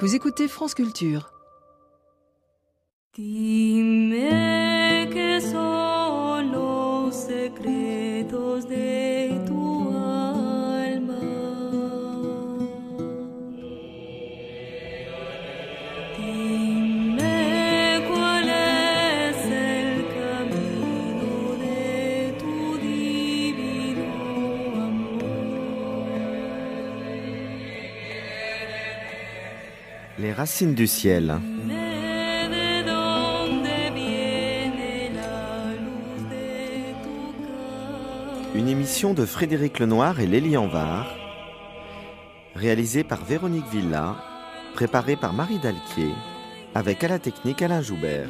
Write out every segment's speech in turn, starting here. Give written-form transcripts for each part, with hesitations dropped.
Vous écoutez France Culture. Dime que son los secretos de tu alma. Dime cuál es el camino de tu divino amor. Les racines du ciel. Une émission de Frédéric Lenoir et Lélie Anvar, réalisée par Véronique Villa, préparée par Marie Dalquier, avec à la technique Alain Joubert.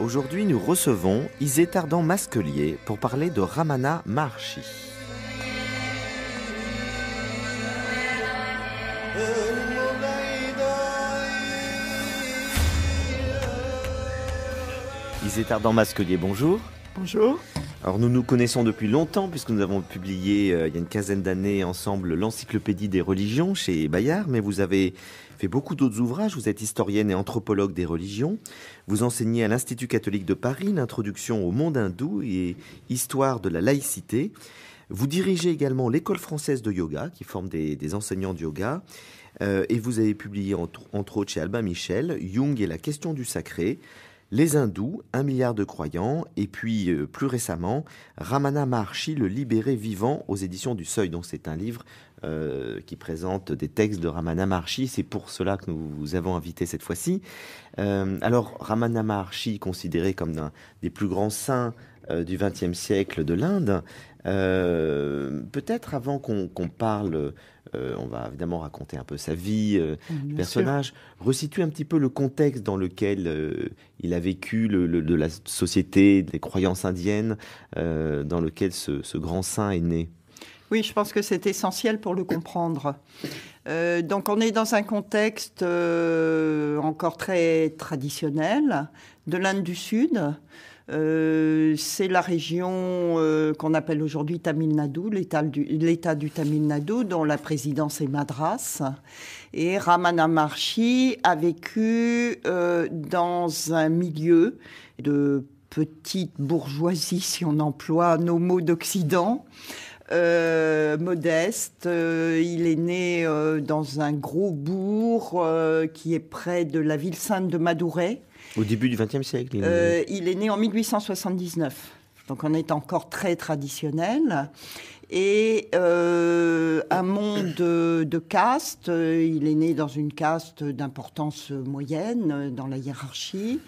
Aujourd'hui, nous recevons Isée Tardan-Masquelier pour parler de Ramana Maharshi. Isée Tardan-Masquelier, bonjour. Bonjour. Alors nous nous connaissons depuis longtemps puisque nous avons publié il y a une quinzaine d'années ensemble l'Encyclopédie des religions chez Bayard, mais vous avez fait beaucoup d'autres ouvrages. Vous êtes historienne et anthropologue des religions. Vous enseignez à l'Institut catholique de Paris l'introduction au monde hindou et histoire de la laïcité. Vous dirigez également l'école française de yoga qui forme des enseignants de yoga. Et vous avez publié entre autres chez Albin Michel Jung et la question du sacré, Les hindous, 1 milliard de croyants, et puis plus récemment, Ramana Maharshi, le libéré vivant aux éditions du Seuil. Donc c'est un livre qui présente des textes de Ramana Maharshi. C'est pour cela que nous vous avons invité cette fois-ci. Alors Ramana Maharshi, considéré comme l'un des plus grands saints du XXe siècle de l'Inde, peut-être avant qu'on parle... on va évidemment raconter un peu sa vie, le personnage, resituer un petit peu le contexte dans lequel il a vécu, de la société, des croyances indiennes, dans lequel ce grand saint est né. Oui, je pense que c'est essentiel pour le comprendre. Donc on est dans un contexte encore très traditionnel de l'Inde du Sud. C'est la région qu'on appelle aujourd'hui Tamil Nadu, l'État du Tamil Nadu, dont la présidence est Madras. Et Ramana Maharshi a vécu dans un milieu de petite bourgeoisie, si on emploie nos mots d'Occident, modeste. Il est né dans un gros bourg qui est près de la ville sainte de Madurai. Au début du XXe siècle. Il est né en 1879, donc on est encore très traditionnel. Et un monde de caste, il est né dans une caste d'importance moyenne dans la hiérarchie.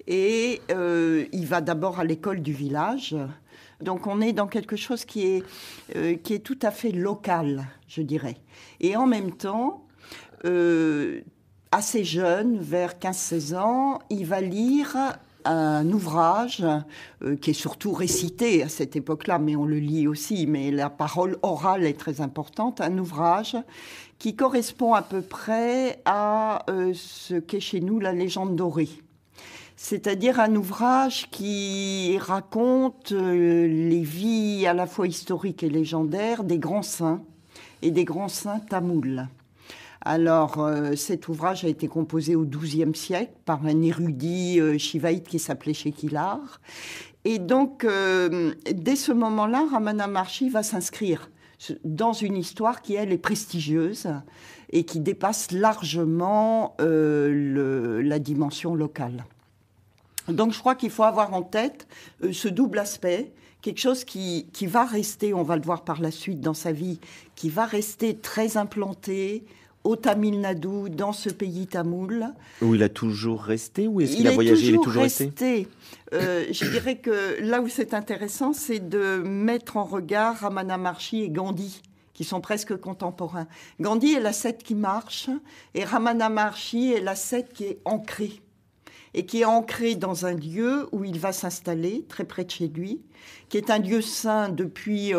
Et il va d'abord à l'école du village. Donc on est dans quelque chose qui est tout à fait local, je dirais. Et en même temps... assez jeune, vers 15-16 ans, il va lire un ouvrage qui est surtout récité à cette époque-là, mais on le lit aussi, mais la parole orale est très importante, un ouvrage qui correspond à peu près à ce qu'est chez nous la légende dorée. C'est-à-dire un ouvrage qui raconte les vies à la fois historiques et légendaires des grands saints et des grands saints tamouls. Alors, cet ouvrage a été composé au XIIe siècle par un érudit shivaïte qui s'appelait Shekilar. Et donc, dès ce moment-là, Ramana Maharshi va s'inscrire dans une histoire qui, elle, est prestigieuse et qui dépasse largement la dimension locale. Donc, je crois qu'il faut avoir en tête ce double aspect, quelque chose qui va rester, on va le voir par la suite dans sa vie, qui va rester très implanté au Tamil Nadu, dans ce pays tamoul. Où il a toujours resté ou est-ce qu'il a voyagé, il est toujours resté Je dirais que là où c'est intéressant, c'est de mettre en regard Ramana Maharshi et Gandhi, qui sont presque contemporains. Gandhi est l'ascète qui marche et Ramana Maharshi est l'ascète qui est ancrée. Et qui est ancré dans un lieu où il va s'installer, très près de chez lui, qui est un lieu saint depuis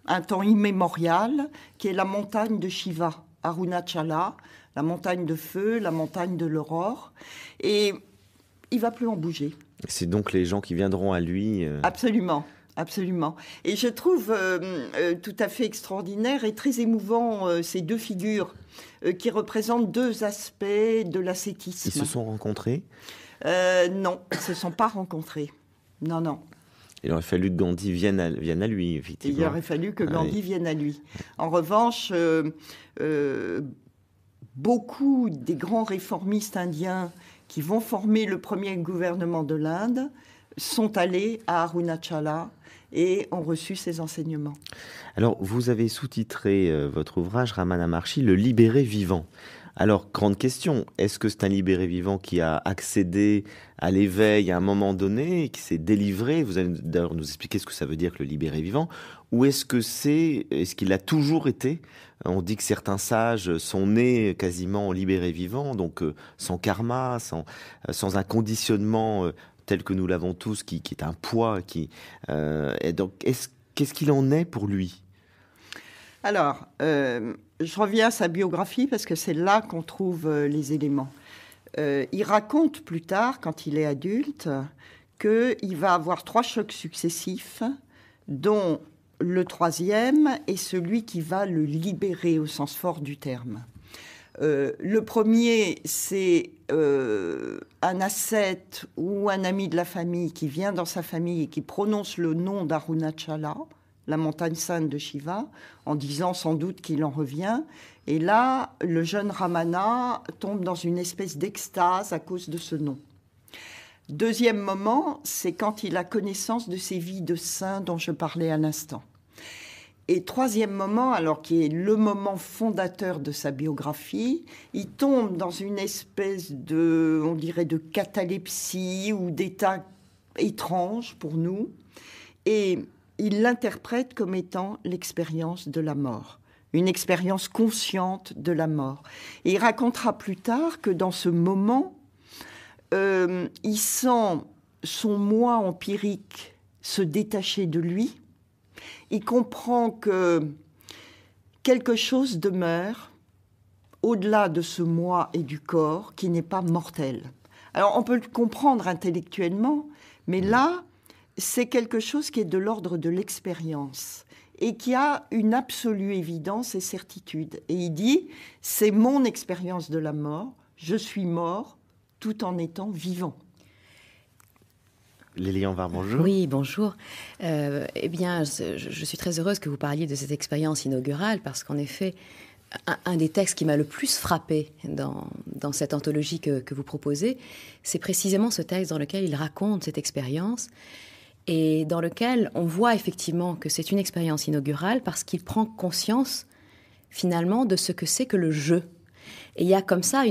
un temps immémorial, qui est la montagne de Shiva, Arunachala, la montagne de feu, la montagne de l'aurore. Et il ne va plus en bouger. C'est donc les gens qui viendront à lui. Absolument. Absolument. Et je trouve tout à fait extraordinaire et très émouvant ces deux figures qui représentent deux aspects de l'ascétisme. Ils se sont rencontrés? Non, ils ne se sont pas rencontrés. Non, non. Il aurait fallu que Gandhi vienne à lui, effectivement. Il aurait fallu que Gandhi vienne à lui. En revanche, beaucoup des grands réformistes indiens qui vont former le premier gouvernement de l'Inde sont allés à Arunachala et ont reçu ses enseignements. Alors, vous avez sous-titré votre ouvrage, Ramana Maharshi, Le libéré vivant. Alors, grande question, est-ce que c'est un libéré vivant qui a accédé à l'éveil à un moment donné, qui s'est délivré? Vous allez d'ailleurs nous expliquer ce que ça veut dire que le libéré vivant. Ou est-ce qu'il a toujours été? On dit que certains sages sont nés quasiment libérés vivants, donc sans karma, sans un conditionnement tel que nous l'avons tous, qui est un poids. Et donc, qu'est-ce qu'il en est pour lui? Alors, je reviens à sa biographie parce que c'est là qu'on trouve les éléments. Il raconte plus tard, quand il est adulte, qu'il va avoir 3 chocs successifs, dont le 3e est celui qui va le libérer au sens fort du terme. Le premier, c'est un ascète ou un ami de la famille qui vient dans sa famille et qui prononce le nom d'Arunachala, la montagne sainte de Shiva, en disant sans doute qu'il en revient. Et là, le jeune Ramana tombe dans une espèce d'extase à cause de ce nom. Deuxième moment, c'est quand il a connaissance de ces vies de saints dont je parlais à l'instant. Et troisième moment, alors qui est le moment fondateur de sa biographie, il tombe dans une espèce de, on dirait, de catalepsie ou d'état étrange pour nous. Et il l'interprète comme étant l'expérience de la mort, une expérience consciente de la mort. Et il racontera plus tard que dans ce moment, il sent son moi empirique se détacher de lui. Il comprend que quelque chose demeure au-delà de ce moi et du corps qui n'est pas mortel. Alors on peut le comprendre intellectuellement, mais là, c'est quelque chose qui est de l'ordre de l'expérience et qui a une absolue évidence et certitude. Et il dit, c'est mon expérience de la mort, je suis mort tout en étant vivant. Lélie Anvar, bonjour. Oui, bonjour. Eh bien, je suis très heureuse que vous parliez de cette expérience inaugurale parce qu'en effet, un des textes qui m'a le plus frappé dans cette anthologie que vous proposez, c'est précisément ce texte dans lequel il raconte cette expérience et dans lequel on voit effectivement que c'est une expérience inaugurale parce qu'il prend conscience finalement de ce que c'est que le jeu. Et il y a comme ça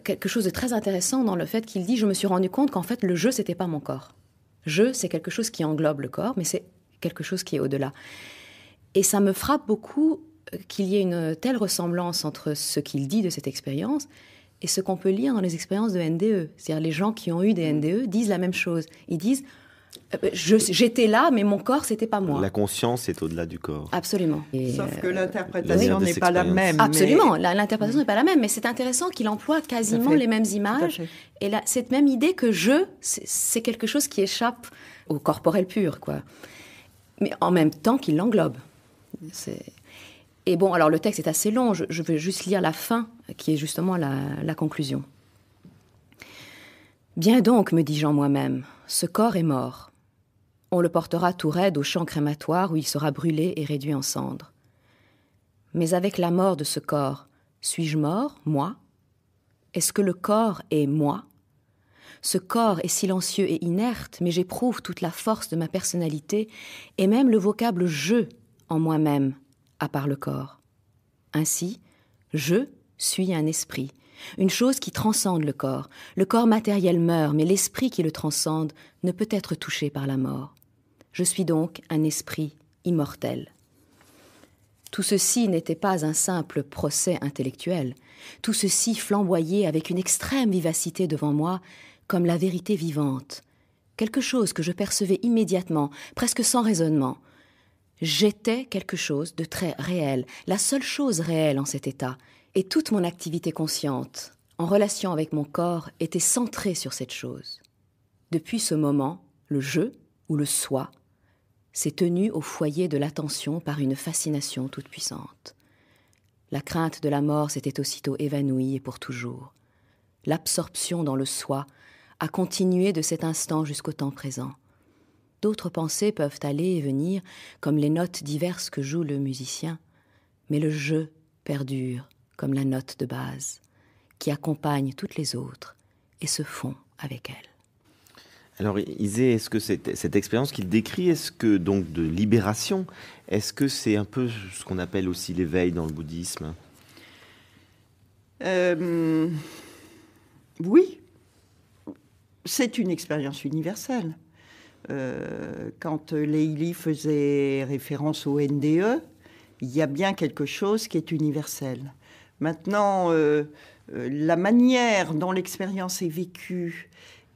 quelque chose de très intéressant dans le fait qu'il dit « Je me suis rendu compte qu'en fait, le jeu, c'était pas mon corps. Jeu, c'est quelque chose qui englobe le corps, mais c'est quelque chose qui est au-delà. » Et ça me frappe beaucoup qu'il y ait une telle ressemblance entre ce qu'il dit de cette expérience et ce qu'on peut lire dans les expériences de NDE. C'est-à-dire les gens qui ont eu des NDE disent la même chose. Ils disent j'étais là, mais mon corps, c'était pas moi. La conscience est au-delà du corps. Absolument. Sauf que l'interprétation n'est pas la même. Absolument, l'interprétation n'est pas la même, mais c'est intéressant qu'il emploie quasiment les mêmes images. Et là, cette même idée que c'est quelque chose qui échappe au corporel pur, quoi. Mais en même temps qu'il l'englobe. Et bon, alors le texte est assez long, je vais juste lire la fin, qui est justement la conclusion. « Bien donc, me dis-je en moi-même, ce corps est mort. On le portera tout raide au champ crématoire où il sera brûlé et réduit en cendres. Mais avec la mort de ce corps, suis-je mort, moi? Est-ce que le corps est moi? Ce corps est silencieux et inerte, mais j'éprouve toute la force de ma personnalité et même le vocable « je » en moi-même, à part le corps. Ainsi, je suis un esprit, une chose qui transcende le corps. Le corps matériel meurt, mais l'esprit qui le transcende ne peut être touché par la mort. Je suis donc un esprit immortel. Tout ceci n'était pas un simple procès intellectuel. Tout ceci flamboyait avec une extrême vivacité devant moi, comme la vérité vivante. Quelque chose que je percevais immédiatement, presque sans raisonnement. J'étais quelque chose de très réel, la seule chose réelle en cet état. Et toute mon activité consciente, en relation avec mon corps, était centrée sur cette chose. Depuis ce moment, le je ou le soi s'est tenu au foyer de l'attention par une fascination toute puissante. La crainte de la mort s'était aussitôt évanouie et pour toujours. L'absorption dans le soi a continué de cet instant jusqu'au temps présent. D'autres pensées peuvent aller et venir, comme les notes diverses que joue le musicien, mais le je perdure comme la note de base, qui accompagne toutes les autres et se fond avec elles. Alors Isée, est-ce que cette expérience qu'il décrit, est-ce que donc de libération, est-ce que c'est un peu ce qu'on appelle aussi l'éveil dans le bouddhisme ? Oui, c'est une expérience universelle. Quand Leili faisait référence au NDE, il y a bien quelque chose qui est universel. Maintenant, la manière dont l'expérience est vécue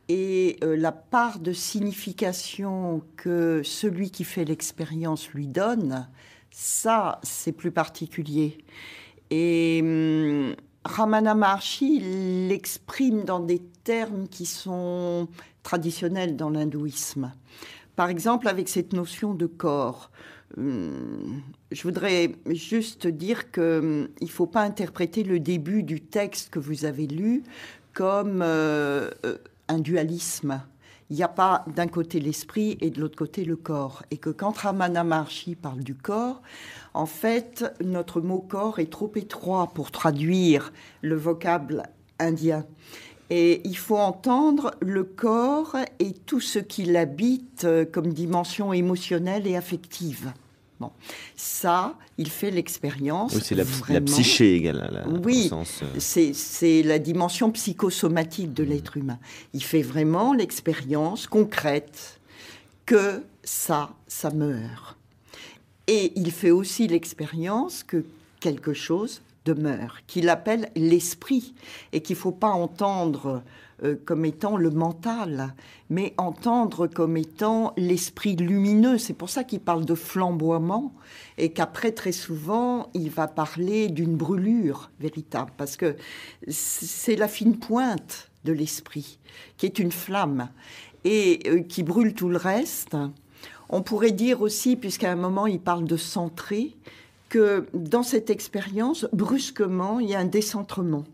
et la part de signification que celui qui fait l'expérience lui donne, ça, c'est plus particulier. Et Ramana Maharshi l'exprime dans des termes qui sont traditionnels dans l'hindouisme. Par exemple, avec cette notion de corps. Je voudrais juste dire qu'il ne faut pas interpréter le début du texte que vous avez lu comme un dualisme. Il n'y a pas d'un côté l'esprit et de l'autre côté le corps. Et que quand Ramana Maharshi parle du corps, en fait, notre mot corps est trop étroit pour traduire le vocable indien. Et il faut entendre le corps et tout ce qui l'habite comme dimension émotionnelle et affective. Bon, ça, il fait l'expérience. Oui, c'est la psyché égale. Oui, au sens, c'est la dimension psychosomatique de l'être humain. Il fait vraiment l'expérience concrète que ça meurt. Et il fait aussi l'expérience que quelque chose demeure, qu'il appelle l'esprit, et qu'il ne faut pas entendre comme étant le mental, mais entendre comme étant l'esprit lumineux. C'est pour ça qu'il parle de flamboiement, et qu'après, très souvent, il va parler d'une brûlure véritable, parce que c'est la fine pointe de l'esprit, qui est une flamme, et qui brûle tout le reste. On pourrait dire aussi, puisqu'à un moment, il parle de centrer, que dans cette expérience, brusquement, il y a un décentrement.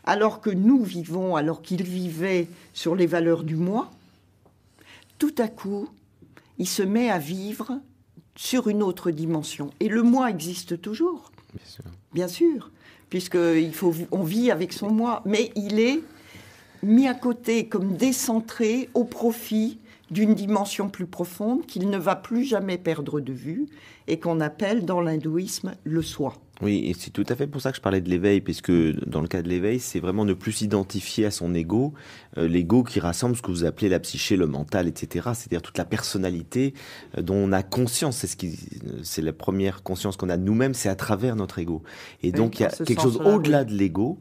Alors que nous vivons, alors qu'il vivait sur les valeurs du moi, tout à coup, il se met à vivre sur une autre dimension. Et le moi existe toujours, bien sûr, puisqu'on vit avec son moi, mais il est mis à côté comme décentré au profit d'une dimension plus profonde qu'il ne va plus jamais perdre de vue et qu'on appelle dans l'hindouisme le soi. Oui, et c'est tout à fait pour ça que je parlais de l'éveil, puisque dans le cas de l'éveil, c'est vraiment ne plus s'identifier à son ego, l'ego qui rassemble ce que vous appelez la psyché, le mental, etc. C'est-à-dire toute la personnalité dont on a conscience. C'est la première conscience qu'on a de nous-mêmes, c'est à travers notre ego. Et donc il y a quelque chose au-delà de l'ego,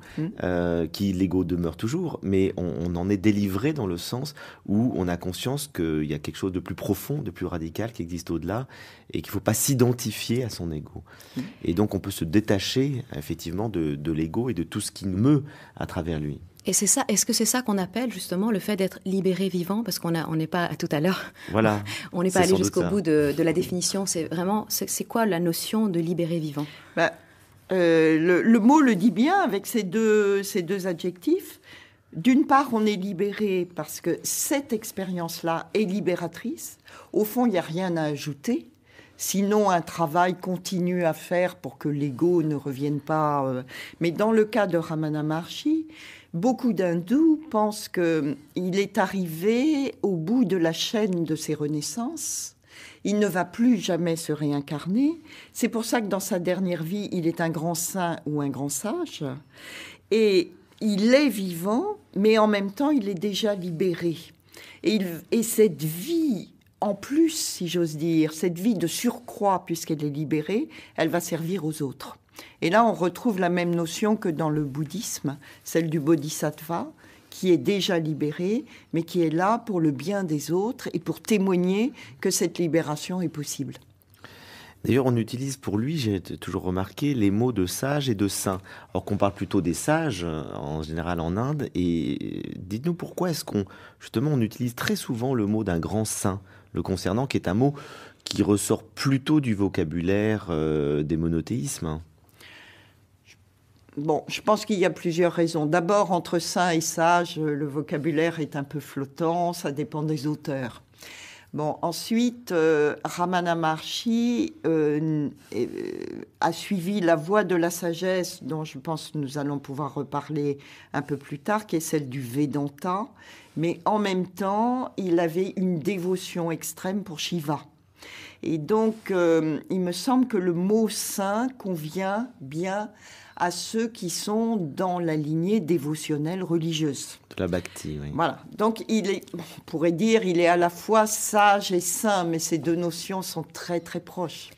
qui l'ego demeure toujours, mais on en est délivré dans le sens où on a conscience qu'il y a quelque chose de plus profond, de plus radical qui existe au-delà, et qu'il ne faut pas s'identifier à son ego. Et donc on peut se détacher effectivement de l'ego et de tout ce qui nous meut à travers lui. Et c'est ça, est-ce que c'est ça qu'on appelle justement le fait d'être libéré vivant? Parce on n'est pas, tout à l'heure, voilà, on n'est pas allé jusqu'au bout de la définition. C'est vraiment, c'est quoi la notion de libéré vivant? Le mot le dit bien avec ces deux adjectifs. D'une part, on est libéré parce que cette expérience-là est libératrice. Au fond, il n'y a rien à ajouter. Sinon, un travail continue à faire pour que l'ego ne revienne pas. Mais dans le cas de Ramana Maharshi, beaucoup d'hindous pensent qu'il est arrivé au bout de la chaîne de ses renaissances. Il ne va plus jamais se réincarner. C'est pour ça que dans sa dernière vie, il est un grand saint ou un grand sage. Et il est vivant, mais en même temps, il est déjà libéré. Et cette vie... En plus, si j'ose dire, cette vie de surcroît, puisqu'elle est libérée, elle va servir aux autres. Et là, on retrouve la même notion que dans le bouddhisme, celle du bodhisattva, qui est déjà libéré, mais qui est là pour le bien des autres et pour témoigner que cette libération est possible. D'ailleurs, on utilise pour lui, j'ai toujours remarqué, les mots de sage et de saint. Alors qu'on parle plutôt des sages, en général en Inde. Et dites-nous pourquoi est-ce justement, on utilise très souvent le mot d'un grand saint le concernant, qui est un mot qui ressort plutôt du vocabulaire des monothéismes. Bon, je pense qu'il y a plusieurs raisons. D'abord, entre saint et sage, le vocabulaire est un peu flottant, ça dépend des auteurs. Bon, ensuite, Ramana Maharshi a suivi la voie de la sagesse, dont je pense que nous allons pouvoir reparler un peu plus tard, qui est celle du Vedanta. Mais en même temps, il avait une dévotion extrême pour Shiva. Et donc, il me semble que le mot saint convient bien à ceux qui sont dans la lignée dévotionnelle religieuse. De la bhakti, oui. Voilà. Donc, on pourrait dire, il est à la fois sage et saint, mais ces deux notions sont très, très proches.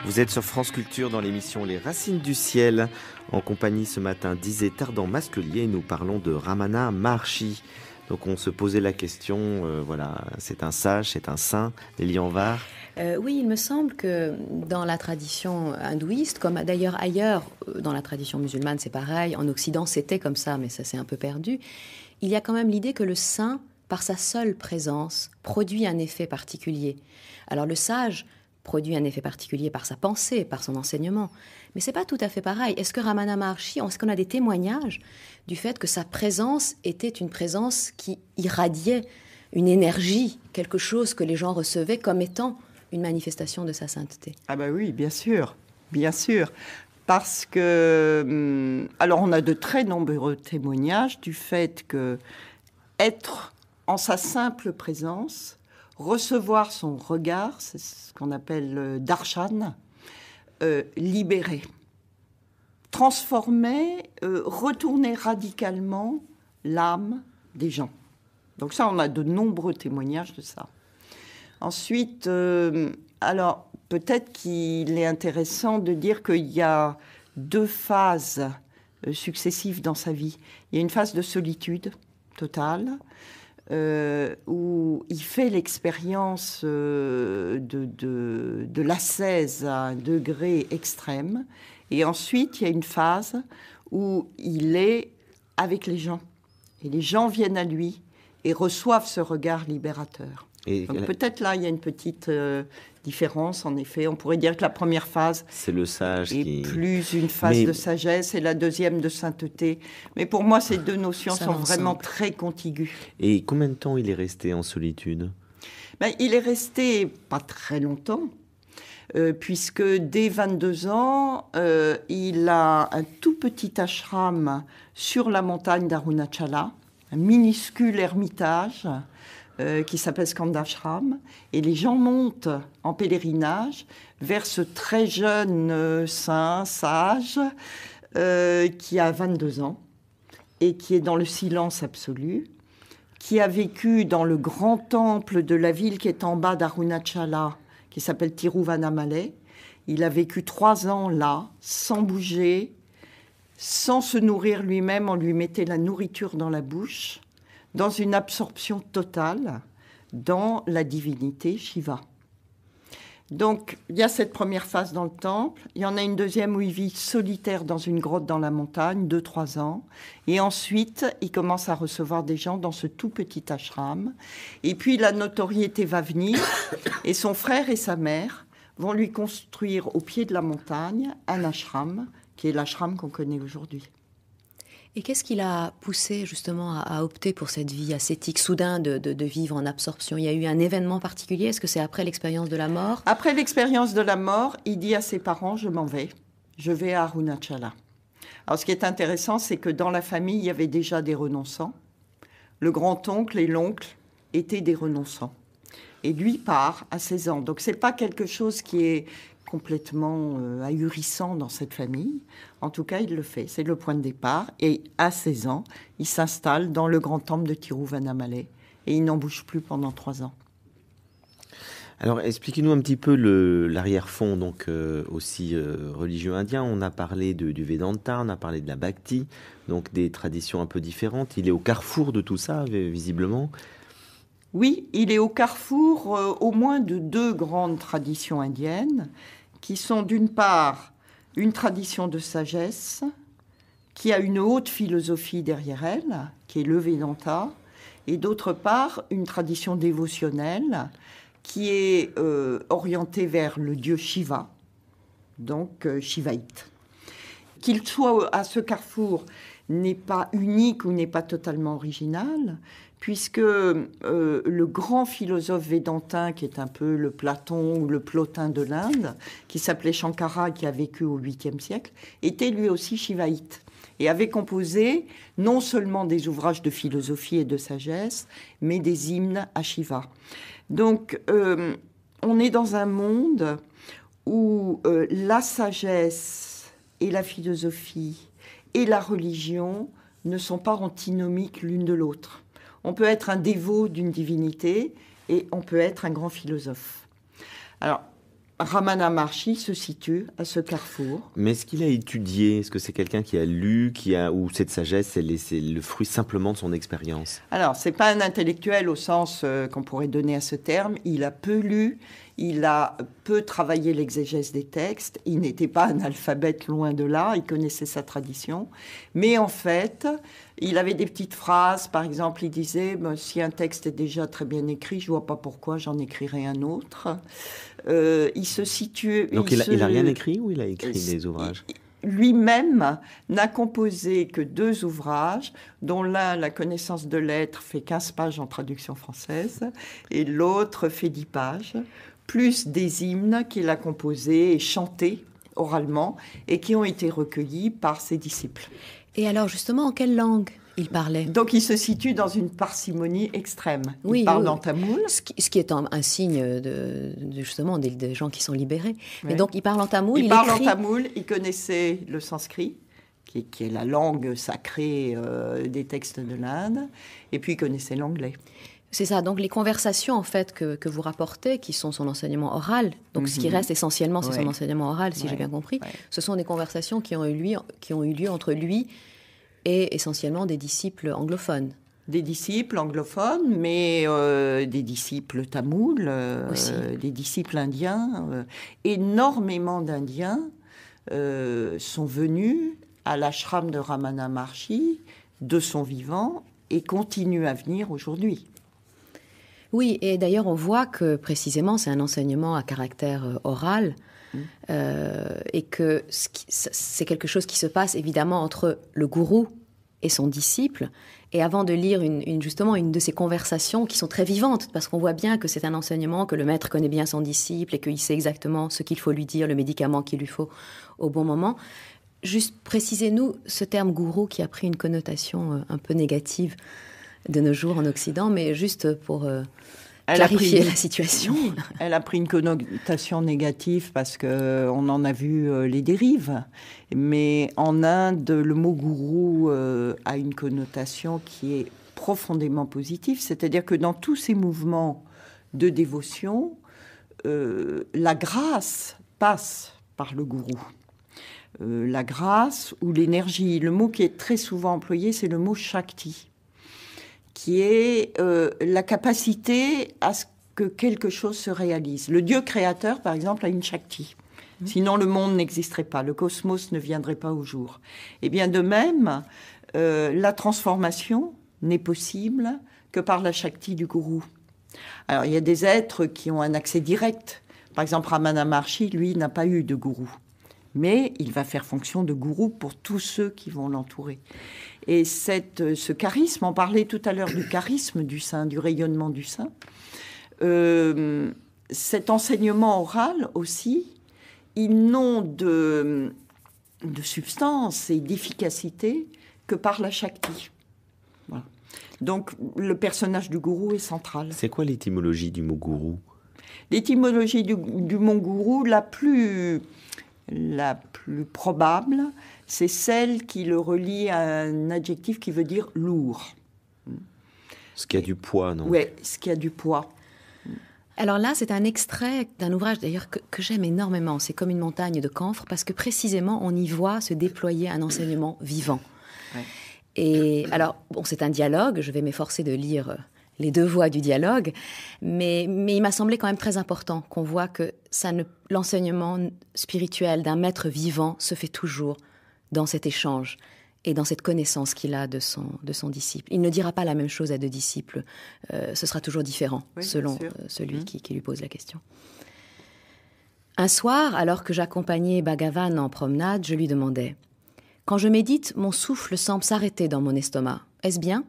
Vous êtes sur France Culture dans l'émission Les Racines du Ciel, en compagnie ce matin d'Isée Tardan-Masquelier. Nous parlons de Ramana Maharshi. Donc on se posait la question, voilà, c'est un sage, c'est un saint, Lilian Var. Oui, il me semble que dans la tradition hindouiste, comme d'ailleurs ailleurs, dans la tradition musulmane c'est pareil, en Occident c'était comme ça, mais ça s'est un peu perdu, il y a quand même l'idée que le saint, par sa seule présence, produit un effet particulier. Alors le sage produit un effet particulier par sa pensée, par son enseignement. Mais c'est pas tout à fait pareil. Est-ce que Ramana Maharshi, est-ce qu'on a des témoignages du fait que sa présence était une présence qui irradiait une énergie, quelque chose que les gens recevaient comme étant une manifestation de sa sainteté? Ah bah oui, bien sûr, bien sûr. Parce que, alors on a de très nombreux témoignages du fait que être en sa simple présence, recevoir son regard, c'est ce qu'on appelle darshan, libérer, transformer, retourner radicalement l'âme des gens. Donc ça, on a de nombreux témoignages de ça. Ensuite, alors peut-être qu'il est intéressant de dire qu'il y a deux phases successives dans sa vie. Il y a une phase de solitude totale, où il fait l'expérience de l'ascèse à un degré extrême. Et ensuite, il y a une phase où il est avec les gens. Et les gens viennent à lui et reçoivent ce regard libérateur. Donc peut-être là, il y a une petite différence, en effet. On pourrait dire que la première phase c'est le sage est plus une phase de sagesse et la deuxième de sainteté. Mais pour moi, ces deux notions sont vraiment très contiguës. Et combien de temps il est resté en solitude ? Il est resté pas très longtemps, puisque dès 22 ans, il a un tout petit ashram sur la montagne d'Arunachala, un minuscule ermitage, qui s'appelle Skandashram, et les gens montent en pèlerinage vers ce très jeune saint, sage, qui a 22 ans, et qui est dans le silence absolu, qui a vécu dans le grand temple de la ville qui est en bas d'Arunachala, qui s'appelle Tiruvannamalai. Il a vécu 3 ans là, sans bouger, sans se nourrir lui-même, on lui mettait la nourriture dans la bouche, dans une absorption totale dans la divinité Shiva. Donc, il y a cette première phase dans le temple. Il y en a une deuxième où il vit solitaire dans une grotte dans la montagne, 2-3 ans. Et ensuite, il commence à recevoir des gens dans ce tout petit ashram. Et puis, la notoriété va venir. Et son frère et sa mère vont lui construire au pied de la montagne un ashram, qui est l'ashram qu'on connaît aujourd'hui. Et qu'est-ce qui l'a poussé justement à opter pour cette vie ascétique, soudain de vivre en absorption? Il y a eu un événement particulier? Est-ce que c'est après l'expérience de la mort? Après l'expérience de la mort, il dit à ses parents, je m'en vais. Je vais à Arunachala. Alors ce qui est intéressant, c'est que dans la famille, il y avait déjà des renonçants. Le grand-oncle et l'oncle étaient des renonçants. Et lui part à 16 ans. Donc c'est pas quelque chose qui est complètement ahurissant dans cette famille. En tout cas, il le fait. C'est le point de départ. Et à 16 ans, il s'installe dans le grand temple de Tiruvannamalai. Et il n'en bouge plus pendant 3 ans. Alors, expliquez-nous un petit peu l'arrière-fond, donc aussi religieux indien. On a parlé du Vedanta, on a parlé de la Bhakti, donc des traditions un peu différentes. Il est au carrefour de tout ça, visiblement. Oui, il est au carrefour au moins de 2 grandes traditions indiennes, qui sont d'une part une tradition de sagesse, qui a une haute philosophie derrière elle, qui est le Vedanta, et d'autre part une tradition dévotionnelle, qui est orientée vers le dieu Shiva, donc shivaïte. Qu'il soit à ce carrefour n'est pas unique ou n'est pas totalement original, puisque le grand philosophe védantin, qui est un peu le Platon ou le Plotin de l'Inde, qui s'appelait Shankara, qui a vécu au 8e siècle, était lui aussi shivaïte et avait composé non seulement des ouvrages de philosophie et de sagesse, mais des hymnes à Shiva. Donc, on est dans un monde où la sagesse et la philosophie et la religion ne sont pas antinomiques l'une de l'autre. On peut être un dévot d'une divinité et on peut être un grand philosophe. Alors, Ramana Maharshi se situe à ce carrefour. Mais est-ce qu'il a étudié? Est-ce que c'est quelqu'un qui a lu, ou cette sagesse, c'est le fruit simplement de son expérience? Alors, c'est pas un intellectuel au sens qu'on pourrait donner à ce terme. Il a peu lu, il a peu travaillé l'exégèse des textes. Il n'était pas analphabète, loin de là. Il connaissait sa tradition. Mais en fait, il avait des petites phrases. Par exemple, il disait si un texte est déjà très bien écrit, je vois pas pourquoi j'en écrirai un autre. Il se situe. Donc il a rien écrit ou il a écrit des ouvrages? Lui-même n'a composé que 2 ouvrages, dont l'un, La connaissance de l'être, fait 15 pages en traduction française, et l'autre fait 10 pages, plus des hymnes qu'il a composés et chantés oralement, et qui ont été recueillis par ses disciples. Et alors, justement, en quelle langue il parlait? Donc, il se situe dans une parcimonie extrême. Il parle en tamoul. Ce qui est un signe justement des gens qui sont libérés. Oui. Mais donc, il parle en tamoul. Il parle en tamoul. Il connaissait le sanskrit, qui est la langue sacrée des textes de l'Inde. Et puis, il connaissait l'anglais. C'est ça. Donc, les conversations, en fait, que vous rapportez, qui sont son enseignement oral, donc ce qui reste essentiellement, c'est son enseignement oral, si j'ai bien compris, ce sont des conversations qui ont eu lieu entre lui et essentiellement des disciples anglophones. Des disciples anglophones, mais des disciples tamouls, des disciples indiens. Énormément d'Indiens sont venus à l'ashram de Ramana Maharshi de son vivant et continuent à venir aujourd'hui. Oui, et d'ailleurs on voit que précisément c'est un enseignement à caractère oral et que c'est quelque chose qui se passe évidemment entre le gourou et son disciple. Et avant de lire justement une de ces conversations qui sont très vivantes, parce qu'on voit bien que c'est un enseignement, que le maître connaît bien son disciple et qu'il sait exactement ce qu'il faut lui dire, le médicament qu'il lui faut au bon moment. Juste précisez-nous ce terme gourou qui a pris une connotation un peu négative de nos jours en Occident, mais juste pour clarifier la situation. Elle a pris une connotation négative parce qu'on en a vu les dérives. Mais en Inde, le mot gourou a une connotation qui est profondément positive. C'est-à-dire que dans tous ces mouvements de dévotion, la grâce passe par le gourou. la grâce ou l'énergie. Le mot qui est très souvent employé, c'est le mot Shakti, qui est la capacité à ce que quelque chose se réalise. Le Dieu créateur, par exemple, a une Shakti. Sinon, le monde n'existerait pas, le cosmos ne viendrait pas au jour. Et bien de même, la transformation n'est possible que par la Shakti du gourou. Alors, il y a des êtres qui ont un accès direct. Par exemple, Ramana Maharshi, lui, n'a pas eu de gourou. Mais il va faire fonction de gourou pour tous ceux qui vont l'entourer. Et ce charisme, on parlait tout à l'heure du charisme du saint, du rayonnement du saint, cet enseignement oral aussi, ils n'ont de substance et d'efficacité que par la Shakti. Voilà. Donc, le personnage du gourou est central. C'est quoi l'étymologie du mot gourou? L'étymologie du mot gourou, la plus probable, c'est celle qui le relie à un adjectif qui veut dire lourd. Ce qui a du poids, non? Oui, ce qui a du poids. Alors là, c'est un extrait d'un ouvrage d'ailleurs que j'aime énormément. C'est comme une montagne de camphre parce que précisément, on y voit se déployer un enseignement vivant. Ouais. Et alors, bon, c'est un dialogue. Je vais m'efforcer de lire les deux voix du dialogue. Mais il m'a semblé quand même très important qu'on voit que l'enseignement spirituel d'un maître vivant se fait toujours dans cet échange et dans cette connaissance qu'il a de son disciple. Il ne dira pas la même chose à deux disciples. Ce sera toujours différent, oui, selon celui qui lui pose la question. Un soir, alors que j'accompagnais Bhagavan en promenade, je lui demandais « Quand je médite, mon souffle semble s'arrêter dans mon estomac. Est-ce bien ?»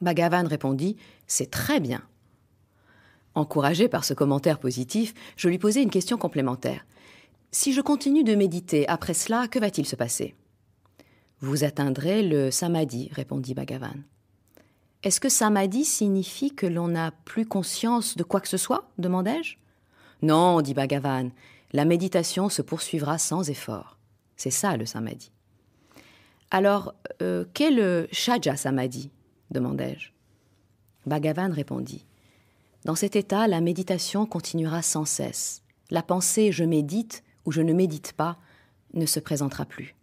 Bhagavan répondit « C'est très bien. » Encouragé par ce commentaire positif, je lui posai une question complémentaire. « Si je continue de méditer, après cela, que va-t-il se passer ?» « Vous atteindrez le samadhi, répondit Bhagavan. Est-ce que samadhi signifie que l'on n'a plus conscience de quoi que ce soit demandai-je. Non, dit Bhagavan, la méditation se poursuivra sans effort. C'est ça le samadhi. Alors, qu'est le shaja samadhi demandai-je. Bhagavan répondit. Dans cet état, la méditation continuera sans cesse. La pensée « je médite » ou « je ne médite pas » ne se présentera plus.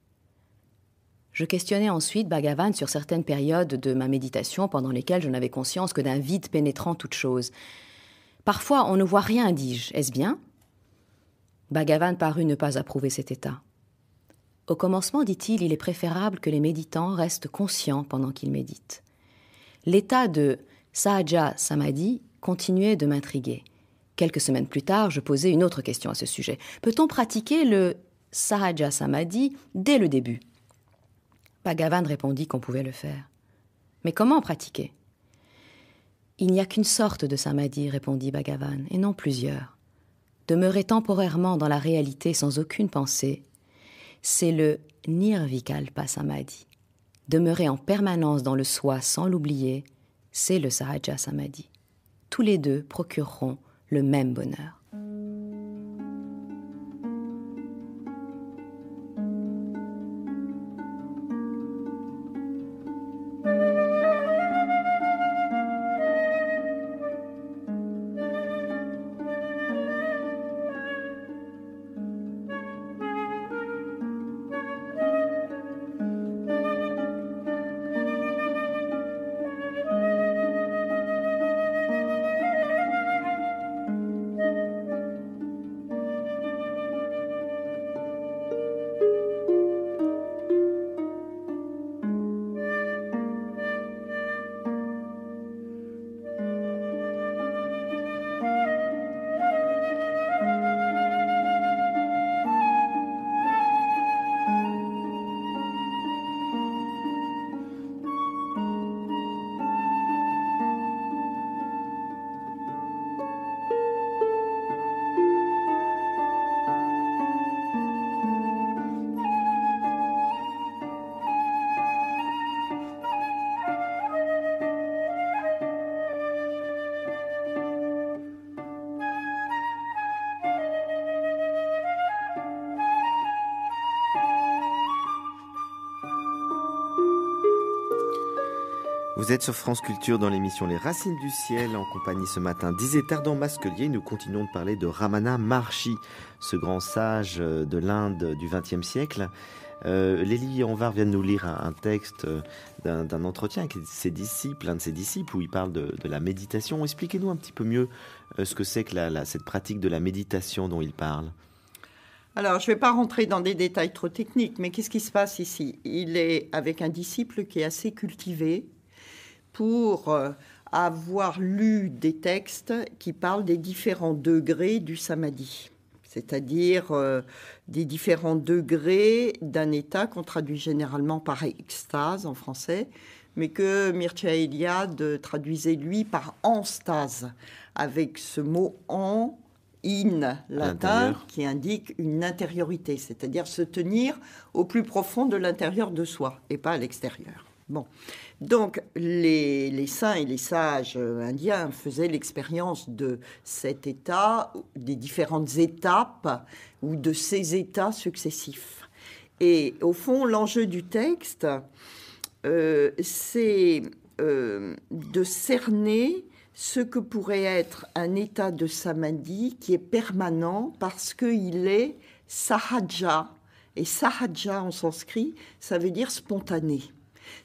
Je questionnais ensuite Bhagavan sur certaines périodes de ma méditation pendant lesquelles je n'avais conscience que d'un vide pénétrant toute chose. Parfois, on ne voit rien, dis-je. Est-ce bien ? Bhagavan parut ne pas approuver cet état. Au commencement, dit-il, il est préférable que les méditants restent conscients pendant qu'ils méditent. L'état de Sahaja Samadhi continuait de m'intriguer. Quelques semaines plus tard, je posai une autre question à ce sujet. Peut-on pratiquer le Sahaja Samadhi dès le début ? Bhagavan répondit qu'on pouvait le faire. Mais comment pratiquer ? Il n'y a qu'une sorte de samadhi, répondit Bhagavan, et non plusieurs. Demeurer temporairement dans la réalité sans aucune pensée, c'est le nirvikalpa samadhi. Demeurer en permanence dans le soi sans l'oublier, c'est le sahaja samadhi. Tous les deux procureront le même bonheur. Vous êtes sur France Culture dans l'émission Les Racines du Ciel, en compagnie ce matin d'Isétar Masquelier. Nous continuons de parler de Ramana Maharshi, ce grand sage de l'Inde du XXe siècle. Lélie Anvar vient de nous lire un texte d'un entretien avec ses disciples, un de ses disciples, où il parle de la méditation. Expliquez-nous un petit peu mieux ce que c'est que cette pratique de la méditation dont il parle. Alors, je ne vais pas rentrer dans des détails trop techniques, mais qu'est-ce qui se passe ici? Il est avec un disciple qui est assez cultivé pour avoir lu des textes qui parlent des différents degrés du samadhi, c'est-à-dire des différents degrés d'un état qu'on traduit généralement par extase en français, mais que Mircea Eliade traduisait lui par enstase, avec ce mot en, in latin, qui indique une intériorité, c'est-à-dire se tenir au plus profond de l'intérieur de soi et pas à l'extérieur. Bon. Donc, les saints et les sages indiens faisaient l'expérience de cet état, des différentes étapes ou de ces états successifs. Et au fond, l'enjeu du texte, c'est de cerner ce que pourrait être un état de samadhi qui est permanent parce qu'il est sahaja. Et sahaja en sanskrit, ça veut dire spontané.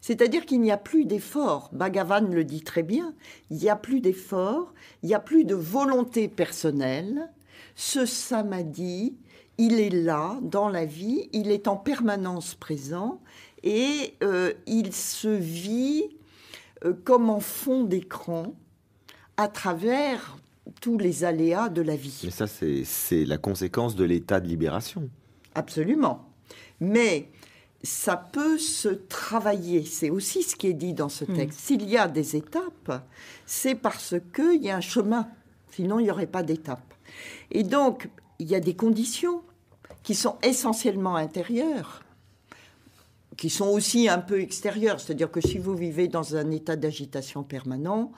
C'est-à-dire qu'il n'y a plus d'effort. Bhagavan le dit très bien. Il n'y a plus d'effort, il n'y a plus de volonté personnelle. Ce samadhi, il est là, dans la vie, il est en permanence présent et il se vit comme en fond d'écran à travers tous les aléas de la vie. Mais ça, c'est la conséquence de l'état de libération. Absolument. Mais ça peut se travailler. C'est aussi ce qui est dit dans ce texte. S'il y a des étapes, c'est parce qu'il y a un chemin. Sinon, il n'y aurait pas d'étapes. Et donc, il y a des conditions qui sont essentiellement intérieures, qui sont aussi un peu extérieures. C'est-à-dire que si vous vivez dans un état d'agitation permanent,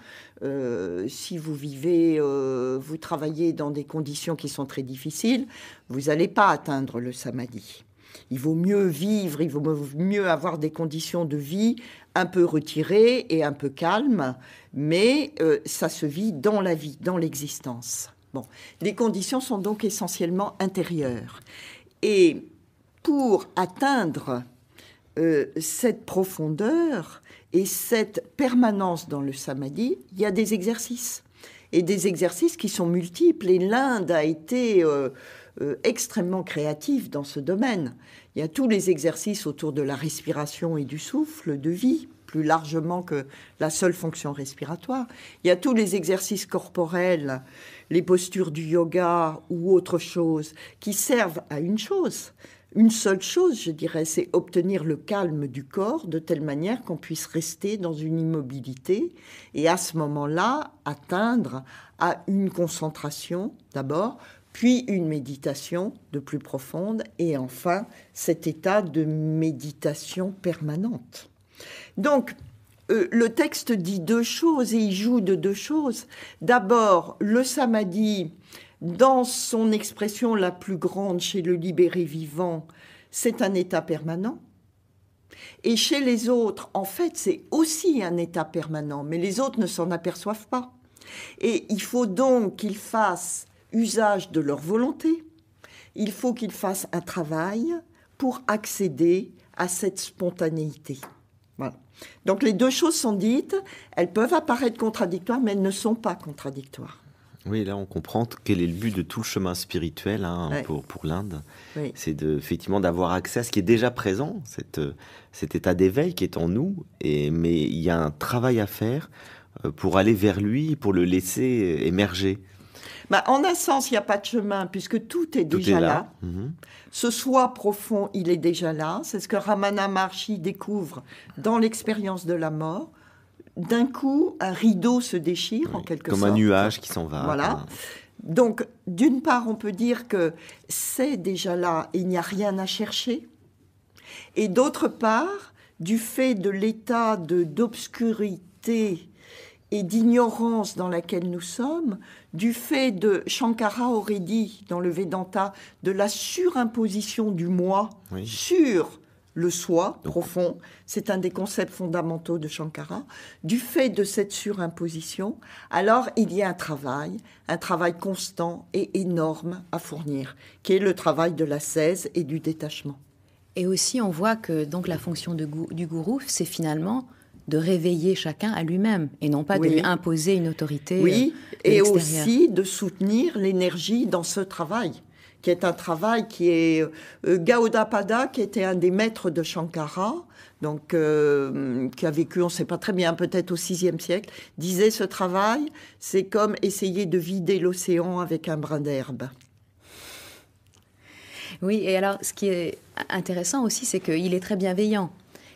si vous vivez, vous travaillez dans des conditions qui sont très difficiles, vous n'allez pas atteindre le samadhi. Il vaut mieux vivre, il vaut mieux avoir des conditions de vie un peu retirées et un peu calmes, mais ça se vit dans la vie, dans l'existence. Bon. Les conditions sont donc essentiellement intérieures. Et pour atteindre cette profondeur et cette permanence dans le samadhi, il y a des exercices. Et des exercices qui sont multiples. Et l'Inde a été extrêmement créative dans ce domaine. Il y a tous les exercices autour de la respiration et du souffle, de vie, plus largement que la seule fonction respiratoire. Il y a tous les exercices corporels, les postures du yoga ou autre chose, qui servent à une chose. Une seule chose, je dirais, c'est obtenir le calme du corps de telle manière qu'on puisse rester dans une immobilité et à ce moment-là atteindre à une concentration d'abord, puis une méditation de plus profonde et enfin cet état de méditation permanente. Donc, le texte dit deux choses et il joue de deux choses. D'abord, le samadhi, dans son expression la plus grande chez le libéré vivant, c'est un état permanent. Et chez les autres, en fait, c'est aussi un état permanent, mais les autres ne s'en aperçoivent pas. Et il faut donc qu'ils fassent usage de leur volonté. Il faut qu'ils fassent un travail pour accéder à cette spontanéité. Voilà. Donc les deux choses sont dites, elles peuvent apparaître contradictoires, mais elles ne sont pas contradictoires. Oui, là, on comprend quel est le but de tout le chemin spirituel Ouais. pour l'Inde. Oui. C'est effectivement d'avoir accès à ce qui est déjà présent, cet état d'éveil qui est en nous. Mais il y a un travail à faire pour aller vers lui, pour le laisser émerger. En un sens, il n'y a pas de chemin, puisque tout est Tout déjà est là. là. Mhm. Ce soi profond, il est déjà là. C'est ce que Ramana Maharshi découvre dans l'expérience de la mort. D'un coup, un rideau se déchire, en quelque Comme sorte. un nuage qui s'en va. Voilà. Donc, d'une part, on peut dire que c'est déjà là, il n'y a rien à chercher. Et d'autre part, du fait de l'état d'obscurité et d'ignorance dans laquelle nous sommes, du fait de, Shankara aurait dit dans le Vedanta, de la surimposition du moi Oui. sur le soi profond. C'est un des concepts fondamentaux de Shankara. Du fait de cette surimposition, alors il y a un travail constant et énorme à fournir, qui est le travail de l'ascèse et du détachement. Et aussi, on voit que donc la fonction du gourou, c'est finalement de réveiller chacun à lui-même et non pas de lui imposer une autorité. Oui, de et l'extérieur. aussi de soutenir l'énergie dans ce travail, qui est un travail qui est Gaudapada, qui était un des maîtres de Shankara, donc qui a vécu, on ne sait pas très bien, peut-être au VIe siècle, disait ce travail, c'est comme essayer de vider l'océan avec un brin d'herbe. Oui, et alors ce qui est intéressant aussi, c'est qu'il est très bienveillant.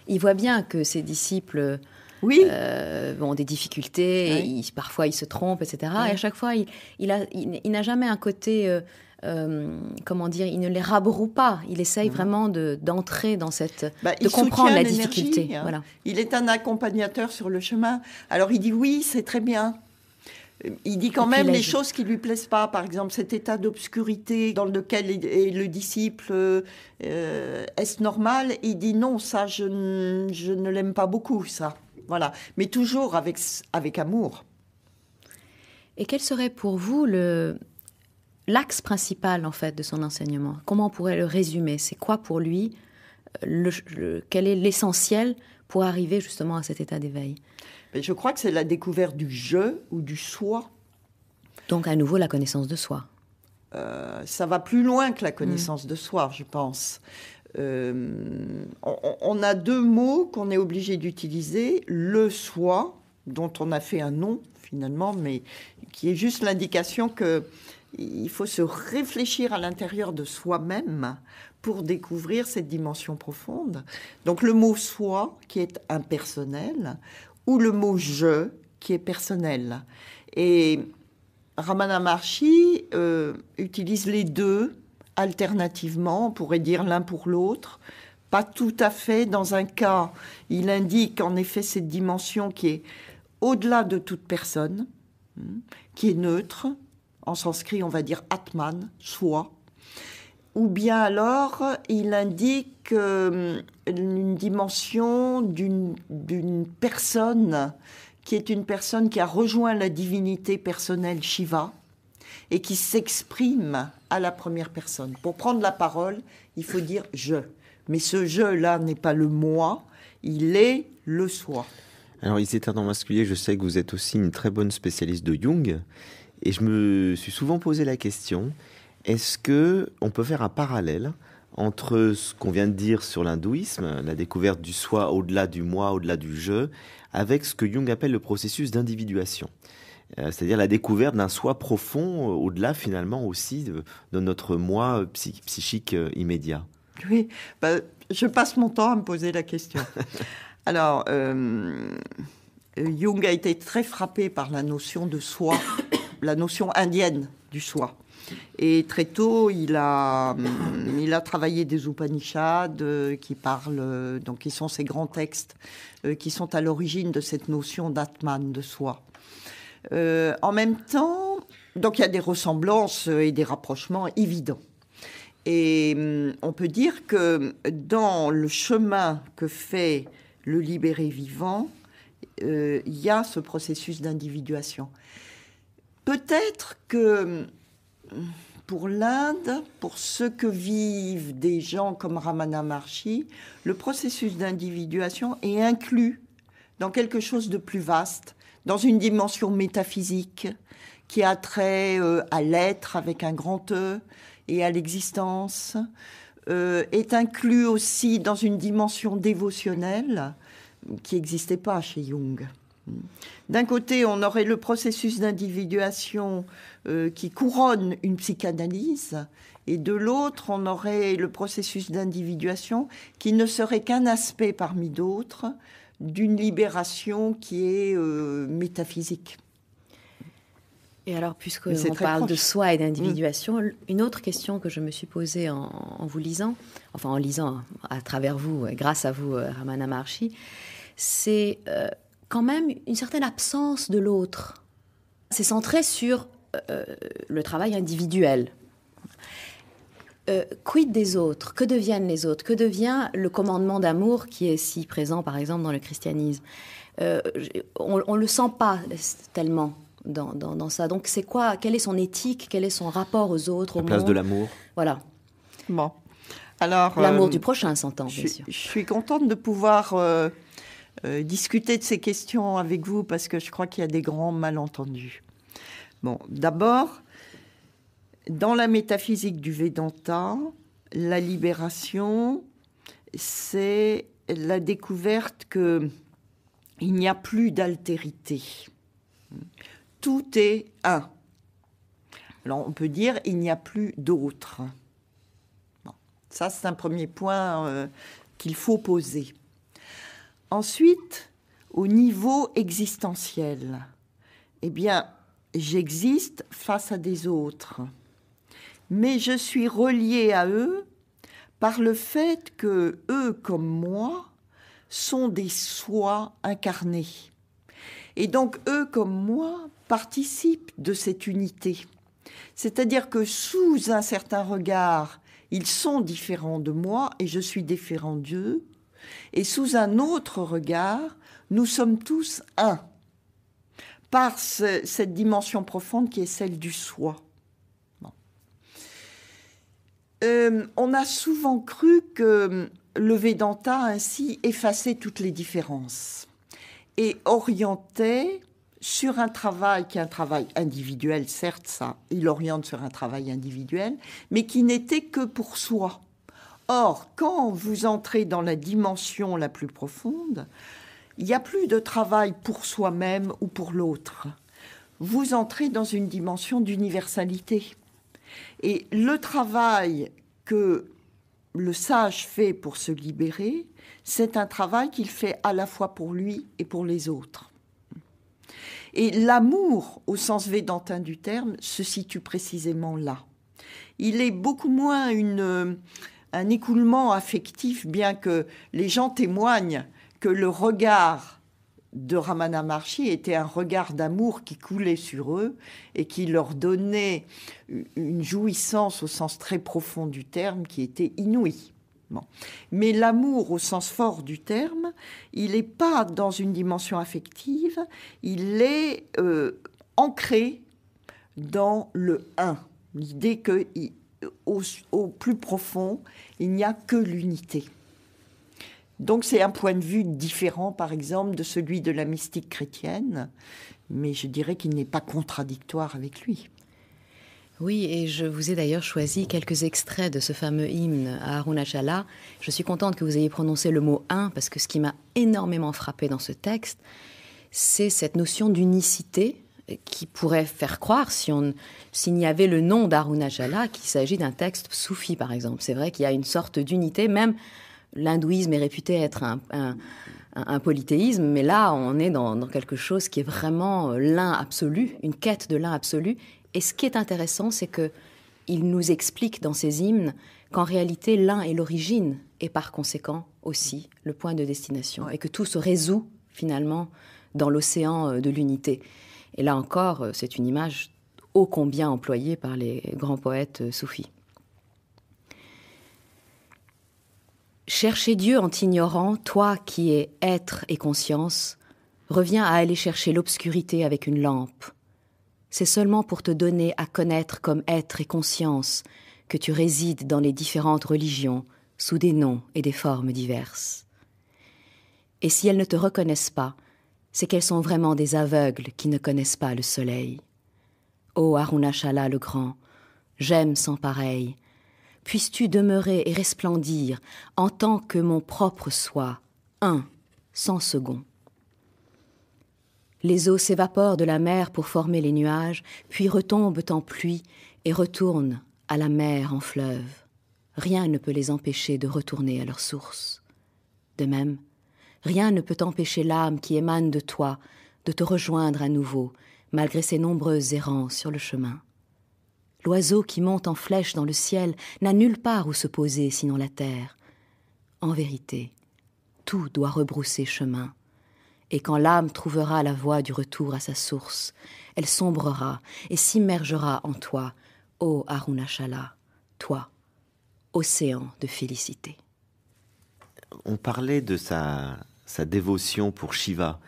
Il voit bien que ses disciples ont des difficultés, et parfois ils se trompent, etc. Et à chaque fois, il n'a jamais un côté, comment dire, il ne les rabroue pas. Il essaye vraiment d'entrer dans cette... de comprendre la difficulté. Hein. Voilà. Il est un accompagnateur sur le chemin. Alors il dit oui, c'est très bien. Il dit quand même les choses qui lui plaisent pas. Par exemple, cet état d'obscurité dans lequel est le disciple, est-ce normal? Il dit non, ça, je ne l'aime pas beaucoup, ça. Voilà. Mais toujours avec amour. Et quel serait pour vous l'axe principal, en fait, de son enseignement? Comment on pourrait le résumer? C'est quoi pour lui quel est l'essentiel pour arriver justement à cet état d'éveil? Mais je crois que c'est la découverte du je ou du soi. Donc à nouveau la connaissance de soi. Ça va plus loin que la connaissance de soi, je pense. On a deux mots qu'on est obligé d'utiliser. Le soi, dont on a fait un nom finalement, mais qui est juste l'indication qu'il faut se réfléchir à l'intérieur de soi-même pour découvrir cette dimension profonde. Donc le mot soi, qui est impersonnel, ou le mot « je » qui est personnel. Et Ramana Maharshi utilise les deux alternativement, on pourrait dire l'un pour l'autre, pas tout à fait. Dans un cas, il indique en effet cette dimension qui est au-delà de toute personne, qui est neutre, en sanskrit on va dire Atman, soi. Ou bien alors, il indique une dimension d'une personne qui est une personne qui a rejoint la divinité personnelle Shiva et qui s'exprime à la première personne. Pour prendre la parole, il faut dire « je ». Mais ce « je » là n'est pas le « moi », il est le soi. Alors, ici, étant masculin, je sais que vous êtes aussi une très bonne spécialiste de Jung. Et je me suis souvent posé la question... Est-ce qu'on peut faire un parallèle entre ce qu'on vient de dire sur l'hindouisme, la découverte du soi au-delà du moi, au-delà du je, avec ce que Jung appelle le processus d'individuation, c'est-à-dire la découverte d'un soi profond, au-delà finalement aussi de notre moi psychique immédiat? Oui, je passe mon temps à me poser la question. Alors, Jung a été très frappé par la notion de soi, la notion indienne du soi. Et très tôt, il a travaillé des Upanishads qui parlent, donc qui sont ces grands textes qui sont à l'origine de cette notion d'Atman, de soi. En même temps, donc il y a des ressemblances et des rapprochements évidents. Et on peut dire que dans le chemin que fait le libéré vivant, il y a ce processus d'individuation. Peut-être que pour l'Inde, pour ce que vivent des gens comme Ramana Maharshi, le processus d'individuation est inclus dans quelque chose de plus vaste, dans une dimension métaphysique qui a trait à l'être avec un grand E et à l'existence, est inclus aussi dans une dimension dévotionnelle qui n'existait pas chez Jung. D'un côté, on aurait le processus d'individuation qui couronne une psychanalyse, et de l'autre, on aurait le processus d'individuation qui ne serait qu'un aspect parmi d'autres d'une libération qui est métaphysique. Et alors, puisqu'on parle de soi et d'individuation, une autre question que je me suis posée en vous lisant, enfin en lisant à travers vous, grâce à vous, Ramana Maharshi, c'est quand même une certaine absence de l'autre. C'est centré sur le travail individuel. Quid des autres? Que deviennent les autres? Que devient le commandement d'amour qui est si présent, par exemple, dans le christianisme? On ne le sent pas tellement dans ça. Donc, c'est quoi? Quelle est son éthique? Quel est son rapport aux autres, au La place monde? de l'amour. Voilà. Bon. Alors, L'amour du prochain s'entend, bien sûr. Je suis contente de pouvoir discuter de ces questions avec vous parce que je crois qu'il y a des grands malentendus. Bon, d'abord, dans la métaphysique du Vedanta, la libération, c'est la découverte qu'il n'y a plus d'altérité. Tout est un. Alors, on peut dire il n'y a plus d'autre. Bon, ça, c'est un premier point qu'il faut poser. Ensuite, au niveau existentiel, eh bien, j'existe face à des autres. Mais je suis reliée à eux par le fait que eux, comme moi, sont des soi incarnés. Et donc, eux, comme moi, participent de cette unité. C'est-à-dire que sous un certain regard, ils sont différents de moi et je suis différent d'eux. Et sous un autre regard, nous sommes tous un, par cette dimension profonde qui est celle du soi. Bon. On a souvent cru que le Vedanta ainsi effaçait toutes les différences et orientait sur un travail qui est un travail individuel, certes, ça, il oriente sur un travail individuel, mais qui n'était que pour soi. Or, quand vous entrez dans la dimension la plus profonde, il n'y a plus de travail pour soi-même ou pour l'autre. Vous entrez dans une dimension d'universalité. Et le travail que le sage fait pour se libérer, c'est un travail qu'il fait à la fois pour lui et pour les autres. Et l'amour, au sens védantin du terme, se situe précisément là. Il est beaucoup moins un écoulement affectif, bien que les gens témoignent que le regard de Ramana Maharshi était un regard d'amour qui coulait sur eux et qui leur donnait une jouissance au sens très profond du terme qui était inouïe. Bon. Mais l'amour, au sens fort du terme, il n'est pas dans une dimension affective, il est ancré dans le un. L'idée que au plus profond, il n'y a que l'unité. Donc c'est un point de vue différent, par exemple, de celui de la mystique chrétienne, mais je dirais qu'il n'est pas contradictoire avec lui. Oui, et je vous ai d'ailleurs choisi quelques extraits de ce fameux hymne à Arunachala. Je suis contente que vous ayez prononcé le mot « un », parce que ce qui m'a énormément frappé dans ce texte, c'est cette notion d'unicité qui pourrait faire croire, s'il y avait le nom d'Arunachala, qu'il s'agit d'un texte soufi, par exemple. C'est vrai qu'il y a une sorte d'unité, même l'hindouisme est réputé être un polythéisme, mais là, on est dans quelque chose qui est vraiment l'un absolu, une quête de l'un absolu. Et ce qui est intéressant, c'est qu'il nous explique dans ces hymnes qu'en réalité, l'un est l'origine et par conséquent aussi le point de destination, et que tout se résout finalement dans l'océan de l'unité. Et là encore, c'est une image ô combien employée par les grands poètes soufis. Chercher Dieu en t'ignorant, toi qui es être et conscience, reviens à aller chercher l'obscurité avec une lampe. C'est seulement pour te donner à connaître comme être et conscience que tu résides dans les différentes religions sous des noms et des formes diverses. Et si elles ne te reconnaissent pas, c'est qu'elles sont vraiment des aveugles qui ne connaissent pas le soleil. Ô Arunachala le grand, j'aime sans pareil, puisses-tu demeurer et resplendir en tant que mon propre soi, un, sans second. Les eaux s'évaporent de la mer pour former les nuages, puis retombent en pluie et retournent à la mer en fleuve. Rien ne peut les empêcher de retourner à leur source. De même, rien ne peut empêcher l'âme qui émane de toi de te rejoindre à nouveau, malgré ses nombreuses errances sur le chemin. L'oiseau qui monte en flèche dans le ciel n'a nulle part où se poser sinon la terre. En vérité, tout doit rebrousser chemin. Et quand l'âme trouvera la voie du retour à sa source, elle sombrera et s'immergera en toi, ô Arunachala, toi, océan de félicité. On parlait de sa dévotion pour Shiva.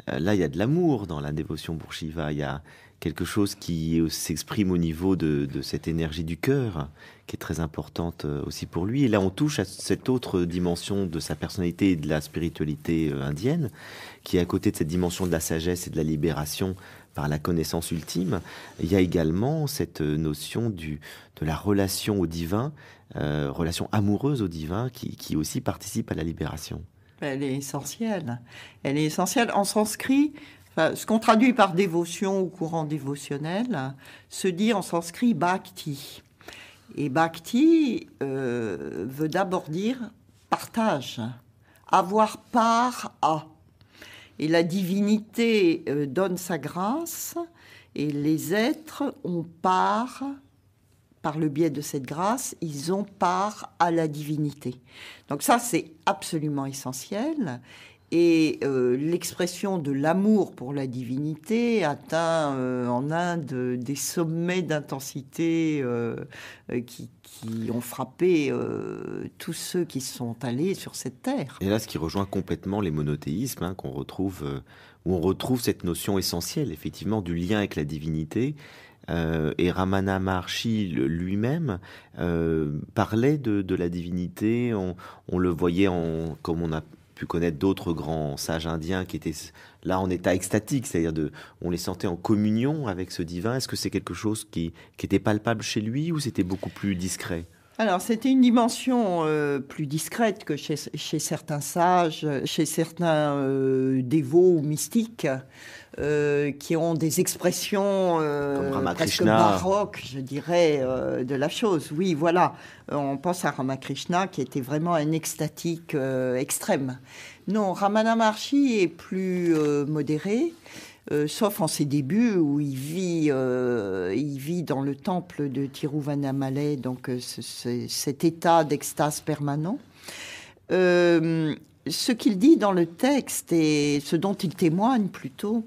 Là, il y a de l'amour dans la dévotion pour Shiva. Il y a quelque chose qui s'exprime au niveau de cette énergie du cœur, qui est très importante aussi pour lui. Et là, on touche à cette autre dimension de sa personnalité et de la spiritualité indienne, qui est à côté de cette dimension de la sagesse et de la libération par la connaissance ultime. Il y a également cette notion de la relation au divin, relation amoureuse au divin, qui aussi participe à la libération. Elle est essentielle. Elle est essentielle. En sanskrit, ce qu'on traduit par dévotion ou courant dévotionnel se dit en sanskrit bhakti. Et bhakti veut d'abord dire partage, avoir part à. Et la divinité donne sa grâce et les êtres ont part, par le biais de cette grâce, ils ont part à la divinité. Donc ça, c'est absolument essentiel. Et l'expression de l'amour pour la divinité atteint en Inde des sommets d'intensité qui ont frappé tous ceux qui sont allés sur cette terre. Et là, ce qui rejoint complètement les monothéismes, où on retrouve cette notion essentielle, effectivement, du lien avec la divinité. Et Ramana Maharshi lui-même parlait de la divinité. On le voyait comme on a pu connaître d'autres grands sages indiens qui étaient là en état extatique, c'est-à-dire on les sentait en communion avec ce divin. Est-ce que c'est quelque chose qui était palpable chez lui ou c'était beaucoup plus discret ? Alors, c'était une dimension plus discrète que chez certains sages, chez certains dévots ou mystiques qui ont des expressions presque baroques, je dirais, de la chose. Oui, voilà. On pense à Ramakrishna qui était vraiment un extatique extrême. Non, Ramana Maharshi est plus modéré. Sauf en ses débuts où il vit dans le temple de Tiruvannamalai, donc cet état d'extase permanent. Ce qu'il dit dans le texte et ce dont il témoigne plutôt,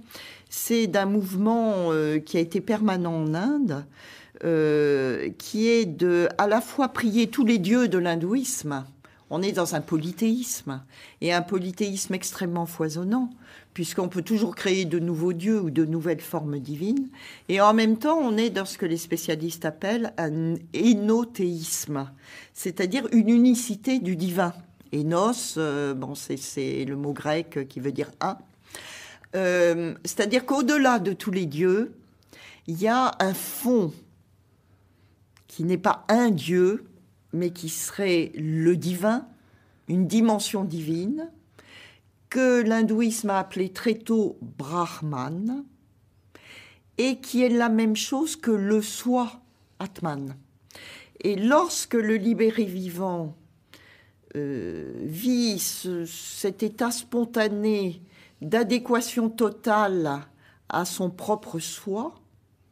c'est d'un mouvement qui a été permanent en Inde, qui est de à la fois prier tous les dieux de l'hindouisme. On est dans un polythéisme, et un polythéisme extrêmement foisonnant, puisqu'on peut toujours créer de nouveaux dieux ou de nouvelles formes divines. Et en même temps, on est dans ce que les spécialistes appellent un énothéisme, c'est-à-dire une unicité du divin. Énos, c'est le mot grec qui veut dire un. C'est-à-dire qu'au-delà de tous les dieux, il y a un fond qui n'est pas un dieu, mais qui serait le divin, une dimension divine, que l'hindouisme a appelé très tôt Brahman, et qui est la même chose que le soi, Atman. Et lorsque le libéré vivant vit cet état spontané d'adéquation totale à son propre soi,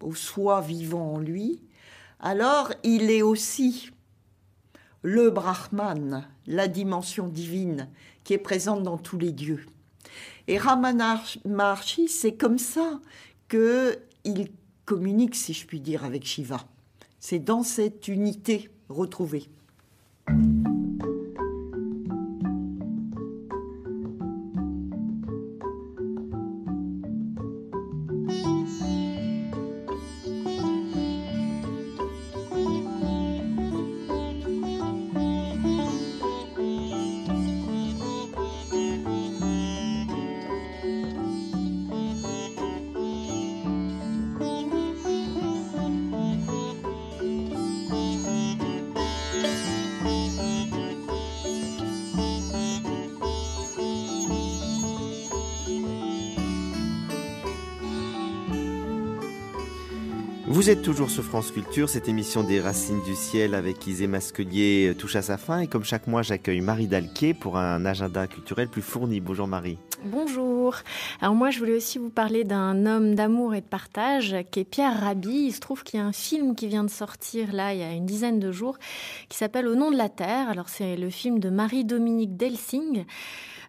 au soi vivant en lui, alors il est aussi le Brahman, la dimension divine qui est présente dans tous les dieux. Et Ramana Maharshi, c'est comme ça qu'il communique, si je puis dire, avec Shiva. C'est dans cette unité retrouvée. Vous êtes toujours sur France Culture, cette émission des Racines du Ciel avec Isée Masquelier touche à sa fin et comme chaque mois j'accueille Marie Dalquier pour un agenda culturel plus fourni. Bonjour Marie. Bonjour. Alors moi je voulais aussi vous parler d'un homme d'amour et de partage qui est Pierre Rabhi. Il se trouve qu'il y a un film qui vient de sortir là il y a une dizaine de jours qui s'appelle Au nom de la terre. Alors c'est le film de Marie-Dominique Delsing.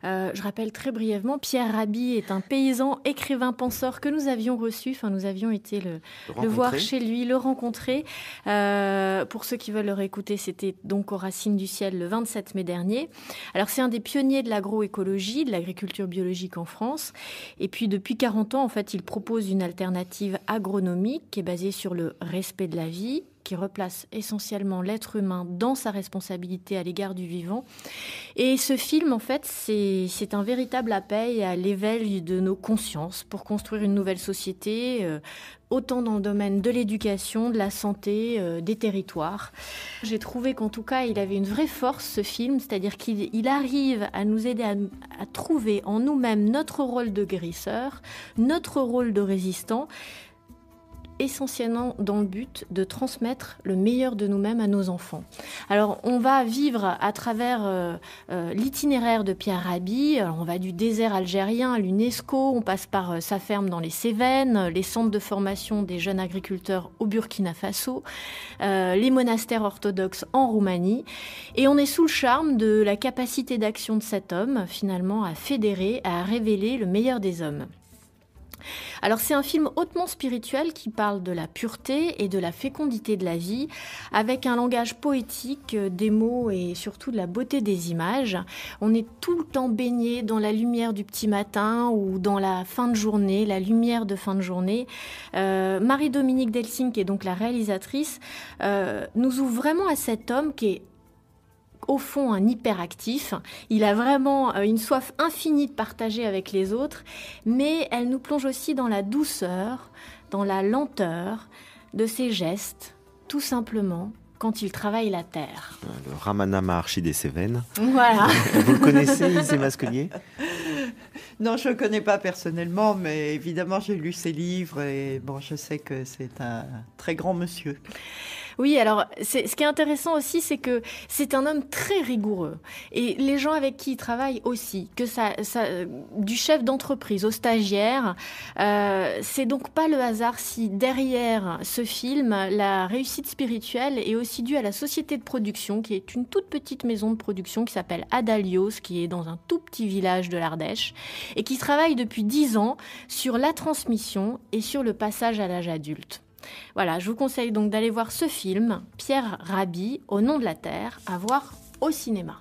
Je rappelle très brièvement, Pierre Rabhi est un paysan, écrivain, penseur que nous avions reçu. Enfin, nous avions été le voir chez lui, le rencontrer. Pour ceux qui veulent le réécouter, c'était donc aux Racines du Ciel le 27 mai dernier. Alors, c'est un des pionniers de l'agroécologie, de l'agriculture biologique en France. Et puis, depuis 40 ans, en fait, il propose une alternative agronomique qui est basée sur le respect de la vie, qui replace essentiellement l'être humain dans sa responsabilité à l'égard du vivant. Et ce film, en fait, c'est un véritable appel à l'éveil de nos consciences pour construire une nouvelle société, autant dans le domaine de l'éducation, de la santé, des territoires. J'ai trouvé qu'en tout cas, il avait une vraie force, ce film, c'est-à-dire qu'il arrive à nous aider à trouver en nous-mêmes notre rôle de guérisseur, notre rôle de résistant, essentiellement dans le but de transmettre le meilleur de nous-mêmes à nos enfants. Alors, on va vivre à travers l'itinéraire de Pierre Rabhi. Alors, on va du désert algérien à l'UNESCO, on passe par sa ferme dans les Cévennes, les centres de formation des jeunes agriculteurs au Burkina Faso, les monastères orthodoxes en Roumanie. Et on est sous le charme de la capacité d'action de cet homme, finalement, à fédérer, à révéler le meilleur des hommes. Alors c'est un film hautement spirituel qui parle de la pureté et de la fécondité de la vie, avec un langage poétique, des mots et surtout de la beauté des images. On est tout le temps baigné dans la lumière du petit matin ou dans la fin de journée, la lumière de fin de journée. Marie-Dominique Delsing, qui est donc la réalisatrice, nous ouvre vraiment à cet homme qui est au fond un hyperactif. Il a vraiment une soif infinie de partager avec les autres, mais elle nous plonge aussi dans la douceur, dans la lenteur de ses gestes, tout simplement quand il travaille la terre. Le Ramana Maharshi des Cévennes. Voilà. Vous le connaissez, Ilse Masquelier ? Non, je ne le connais pas personnellement, mais évidemment, j'ai lu ses livres et bon, je sais que c'est un très grand monsieur. Oui, alors, ce qui est intéressant aussi, c'est que c'est un homme très rigoureux. Et les gens avec qui il travaille aussi, du chef d'entreprise au stagiaire, c'est donc pas le hasard si derrière ce film, la réussite spirituelle est aussi due à la société de production, qui est une toute petite maison de production qui s'appelle Adalios, qui est dans un tout petit village de l'Ardèche, et qui travaille depuis 10 ans sur la transmission et sur le passage à l'âge adulte. Voilà, je vous conseille donc d'aller voir ce film, Pierre Rabhi, Au nom de la terre, à voir au cinéma.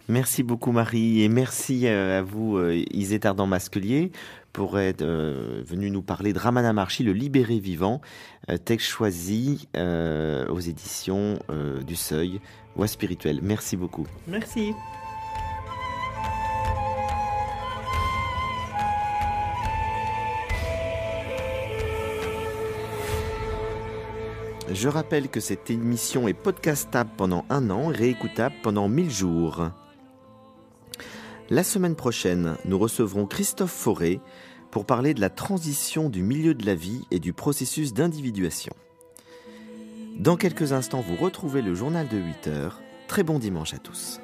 Merci beaucoup Marie et merci à vous Isée Tardan-Masquelier pour être venue nous parler de Ramana Maharshi, Le Libéré Vivant, texte choisi aux éditions du Seuil, Voix spirituelle. Merci beaucoup. Merci. Je rappelle que cette émission est podcastable pendant 1 an, réécoutable pendant 1000 jours. La semaine prochaine, nous recevrons Christophe Fauré pour parler de la transition du milieu de la vie et du processus d'individuation. Dans quelques instants, vous retrouvez le journal de 8 heures. Très bon dimanche à tous.